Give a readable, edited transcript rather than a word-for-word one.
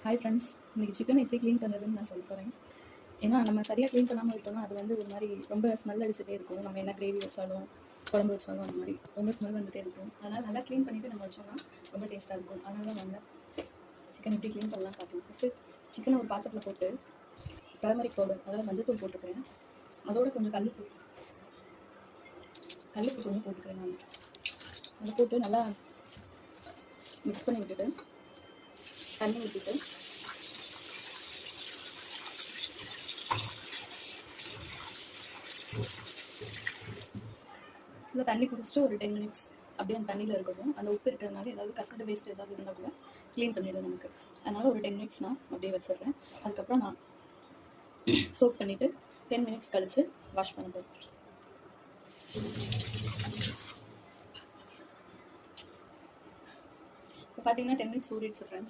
Hi friends, இன்றைக்கி chicken எப்படி clean பண்ணுறதுன்னு நான் சொல்ல போகிறேன். ஏன்னா நம்ம சரியாக க்ளீன் பண்ணாமல் விட்டோம்னா அது வந்து ஒரு மாதிரி ரொம்ப ஸ்மெல் அடிச்சுட்டே இருக்கும். நம்ம என்ன கிரேவி வச்சாலும் குழம்பு வச்சாலும் அந்த மாதிரி ரொம்ப ஸ்மெல் வந்துகிட்டே இருக்கும். அதனால் நல்லா க்ளீன் பண்ணிவிட்டு நம்ம வச்சோம்னா ரொம்ப டேஸ்ட்டாக இருக்கும். அதனால தான் வந்து சிக்கன் எப்படி க்ளீன் பண்ணலாம் பார்க்கலாம். ஃபஸ்ட்டு சிக்கனை ஒரு பாத்திரத்தில் போட்டு டர்மரிக் பவுடர், அதாவது மஞ்சத்தூள் போட்டுக்கிறேன். அதோட கொஞ்சம் கல்லுப்பு கொஞ்சம் போட்டுக்கிறேன். நான் அதை போட்டு நல்லா மிக்ஸ் பண்ணி விட்டுட்டு தண்ணி ஊற்றிட்டு இல்லை தண்ணி குடிச்சிட்டு ஒரு 10 மினிட்ஸ் அப்படியே அந்த தண்ணியில் இருக்கட்டும். அந்த உப்பு இருக்கிறதுனால ஏதாவது கசடு வேஸ்ட் ஏதாவது இருந்தால் கூட க்ளீன் பண்ணிவிடும் நமக்கு. அதனால் ஒரு 10 மினிட்ஸ் நான் அப்படியே வச்சிடுறேன். அதுக்கப்புறம் நான் சோக் பண்ணிவிட்டு 10 மினிட்ஸ் கழித்து வாஷ் பண்ண போகிறேன். இப்போ பார்த்தீங்கன்னா 10 மினிட்ஸ் ஊறிடுச்சு ஃப்ரெண்ட்ஸ்.